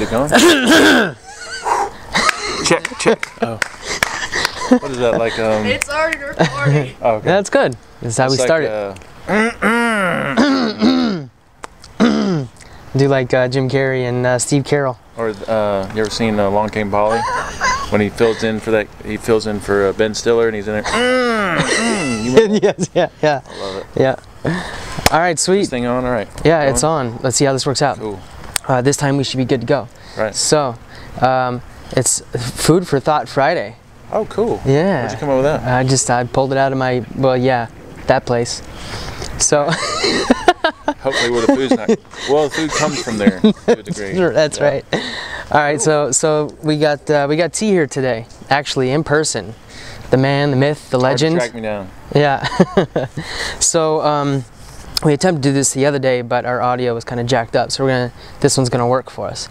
Is it going? check. Oh. What is that like? It's already recording. Oh, okay. That's good. This is how we started. Do like Jim Carrey and Steve Carroll. Or you ever seen Long Came Polly? When he fills in for Ben Stiller and he's in there. Yes, yeah. I love it. Yeah. All right, sweet. This thing on? All right. Yeah, it's on. Let's see how this works out. Cool. This time we should be good to go. Right. So, it's Food for Thought Friday. Oh, cool. Yeah. Where'd you come up with that? I pulled it out of my, that place. So. Hopefully where the food's not. Well, the food comes from there to a degree. That's right. All right, so we got T here today, actually in person. The man, the myth, the legend. Track me down. Yeah. So we attempted to do this the other day, but our audio was kind of jacked up. So this one's gonna work for us.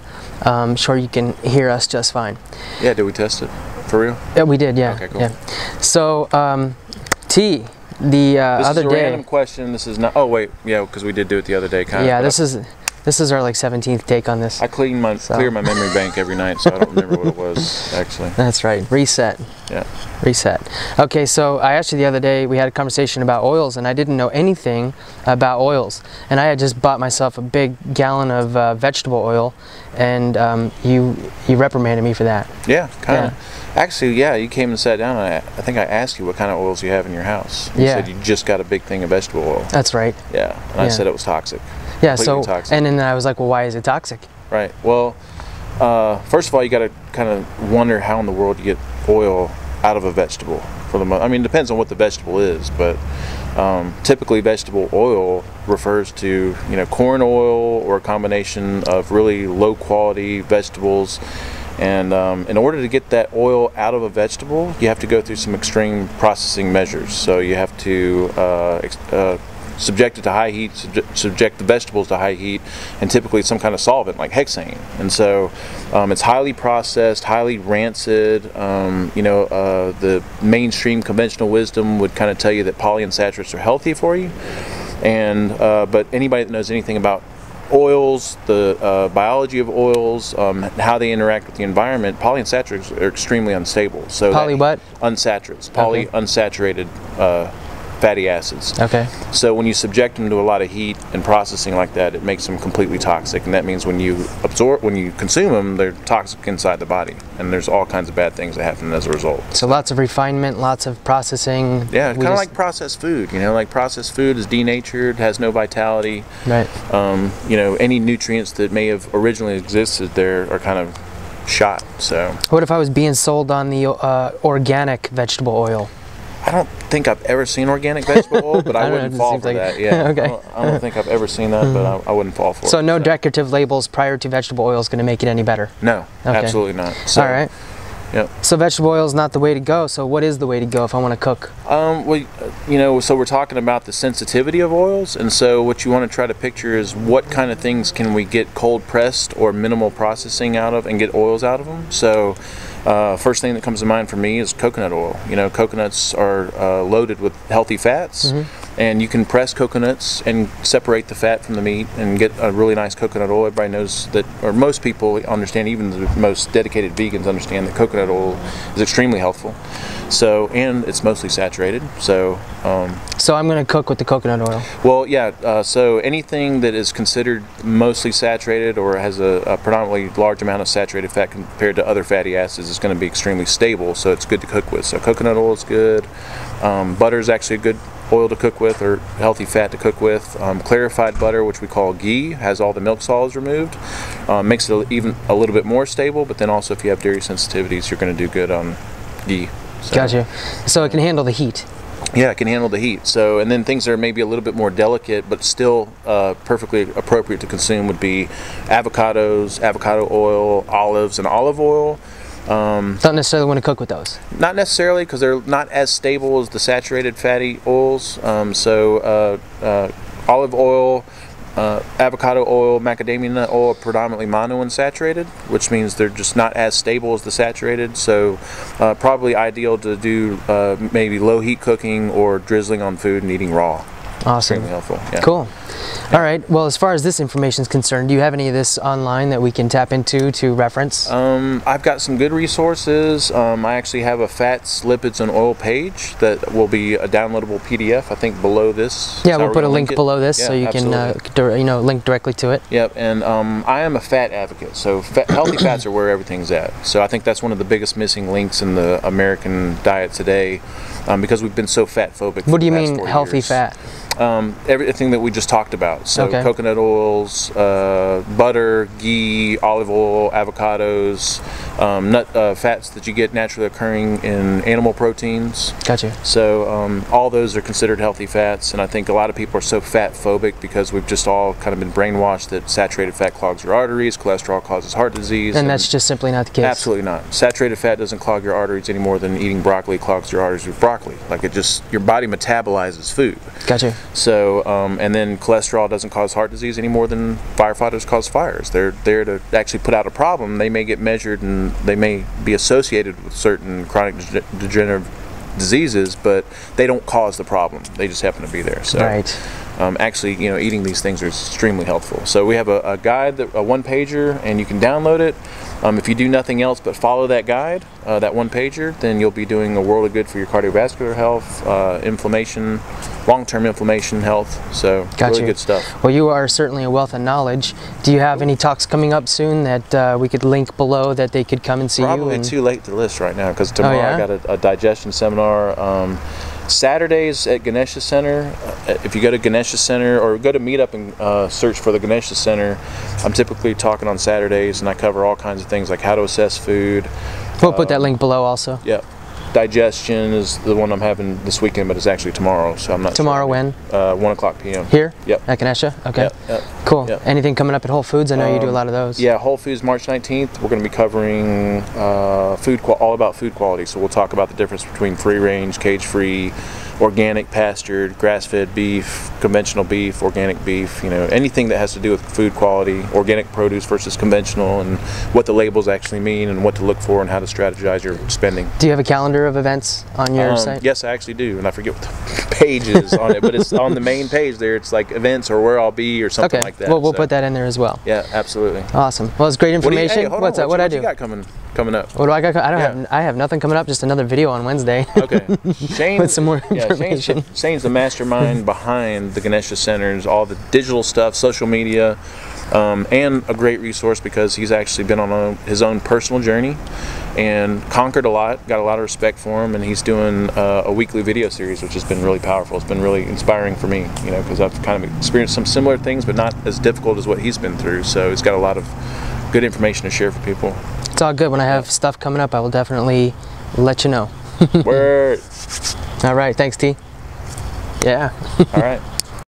Sure, you can hear us just fine. Yeah. Did we test it? For real? Yeah, we did. Yeah. Okay. Cool. Yeah. So T. The other day. This is a random question. This is not. Oh wait, yeah, because we did do it the other day, kind of. Yeah, this is our like 17th take on this. I clear my memory bank every night, so I don't remember what it was actually. That's right. Reset. Yeah. Reset. Okay, so I asked you the other day. We had a conversation about oils, and I didn't know anything about oils, and I had just bought myself a big gallon of vegetable oil, and you reprimanded me for that. Yeah, kind of. Yeah. Actually, yeah, you came and sat down, and I think I asked you what kind of oils you have in your house. You said you just got a big thing of vegetable oil. That's right. Yeah, and I said it was toxic. Yeah, so, toxic. And then I was like, well, why is it toxic? Right, well, first of all, you got to kind of wonder how in the world you get oil out of a vegetable. I mean, it depends on what the vegetable is, but typically vegetable oil refers to, corn oil or a combination of really low quality vegetables. And in order to get that oil out of a vegetable, you have to go through some extreme processing measures. So you have to subject it to high heat, subject the vegetables to high heat, and typically some kind of solvent like hexane. And so it's highly processed, highly rancid. The mainstream conventional wisdom would kind of tell you that polyunsaturates are healthy for you. And but anybody that knows anything about oils, the biology of oils, how they interact with the environment, polyunsaturates are extremely unstable. So unsaturates, unsaturated fatty acids. Okay. So when you subject them to a lot of heat and processing like that, it makes them completely toxic, and that means when you consume them, they're toxic inside the body, and there's all kinds of bad ththings that happen as a result. So lots of refinement, lots of processing. Yeah, kind of like processed food. Like processed food is denatured, has no vitality. Right. Any nutrients that may have originally existed there are kind of shot. So. What if I was being sold on the organic vegetable oil? I don't think I've ever seen organic vegetable oil, but I wouldn't fall for that. Yeah. Okay. I don't think I've ever seen that, but I wouldn't fall for it. So no decorative labels prior to vegetable oil is going to make it any better? No, absolutely not. So, all right. Yep. So vegetable oil is not the way to go. So what is the way to go if I want to cook? So we're talking about the sensitivity of oils, and so what you want to try to picture is what kind of things can we get cold pressed or minimal processing out of and get oils out of them. So first thing that comes to mind for me is coconut oil. Coconuts are loaded with healthy fats, and you can press coconuts and separate the fat from the meat and get a really nice coconut oil. Everybody knows that, or most people understand, even the most dedicated vegans understand that coconut oil is extremely helpful. So, and it's mostly saturated. So I'm going to cook with the coconut oil. Well, yeah. So anything that is considered mostly saturated or has a predominantly large amount of saturated fat compared to other fatty acids is going to be extremely stable. So it's good to cook with. So coconut oil is good. Butter is actually a good oil to cook with, or healthy fat to cook with. Clarified butter, which we call ghee, has all the milk solids removed. Makes it even a little bit more stable, but then also if you have dairy sensitivities, you're going to do good on ghee. So. Gotcha. So it can handle the heat. Yeah, it can handle the heat. So, and then things that are maybe a little bit more delicate, but still perfectly appropriate to consume would be avocados, avocado oil, olives, and olive oil. Don't necessarily want to cook with those. Not necessarily, because they're not as stable as the saturated fatty oils. Olive oil, avocado oil, macadamia nut oil are predominantly monounsaturated, which means they're just not as stable as the saturated. So probably ideal to do maybe low heat cooking or drizzling on food and eating raw. Awesome. Extremely helpful. Yeah. Cool. All right. Well, as far as this information is concerned, do you have any of this online that we can tap into to reference? I've got some good resources. I actually have a fats, lipids, and oil page that will be a downloadable PDF. I think below this. Yeah, we'll put a link below this so you absolutely. can link directly to it. Yep, and I am a fat advocate, so healthy fats are where everything's at. So I think that's one of the biggest missing links in the American diet today, because we've been so fat phobic. What do you mean healthy fat? Everything that we just talked about. So Okay. coconut oils, butter, ghee, olive oil, avocados, nut fats that you get naturally occurring in animal proteins. Gotcha. So all those are considered healthy fats, and I think a lot of people are so fat phobic because we've just all kind of been brainwashed that saturated fat clogs your arteries, cholesterol causes heart disease. And that's just simply not the case. Absolutely not. Saturated fat doesn't clog your arteries any more than eating broccoli clogs your arteries with broccoli. Like it just, your body metabolizes food. Gotcha. So, and then cholesterol doesn't cause heart disease any more than firefighters cause fires. They're there to actually put out a problem. They may get measured and they may be associated with certain chronic degenerative diseases, but they don't cause the problem. They just happen to be there. So, Right. actually, eating these things are extremely helpful. So we have a guide, a one-pager, and you can download it. If you do nothing else but follow that guide, that one-pager, then you'll be doing a world of good for your cardiovascular health, inflammation, long-term inflammation health. So really good stuff. Well, you are certainly a wealth of knowledge. Do you have any talks coming up soon that we could link below that they could come and see you? Probably too late to list right now because tomorrow I got a digestion seminar. Saturdays at Ganesha Center. If you go to Ganesha Center or go to Meetup and search for the Ganesha Center, I'm typically talking on Saturdays, and I cover all kinds of things like how to assess food. We'll put that link below also. Yep. Digestion is the one I'm having this weekend, but it's actually tomorrow, so I'm not Tomorrow sure. when? 1 o'clock p.m. Here? Yep. At Ganesha? Okay. Yep. Cool. Yep. Anything coming up at Whole Foods? I know you do a lot of those. Yeah, Whole Foods March 19th. We're going to be covering all about food quality. So we'll talk about the difference between free-range, cage-free, organic, pastured, grass-fed beef, conventional beef, organic beef, anything that has to do with food quality, organic produce versus conventional, and what the labels actually mean and what to look for and how to strategize your spending. Do you have a calendar of events on your site? Yes, I actually do, and I forget what the page is on it, but it's on the main page there. It's like events or where I'll be or something like that. Well, we'll put that in there as well. Yeah, absolutely. Awesome. Well, it's great information. What's that? What I do? You got coming up? What do I got? I have nothing coming up. Just another video on Wednesday. Okay. Shane with some more information. Shane's the mastermind behind the Ganesha Centers, all the digital stuff, social media, and a great resource because he's actually been on his own personal journey and conquered a lot, got a lot of respect for him, and he's doing a weekly video series, which has been really powerful. It's been really inspiring for me, because I've kind of experienced some similar things, but not as difficult as what he's been through. So he's got a lot of good information to share for people. It's all good. When I have stuff coming up, I will definitely let you know. Word. All right. Thanks, T. Yeah. All right.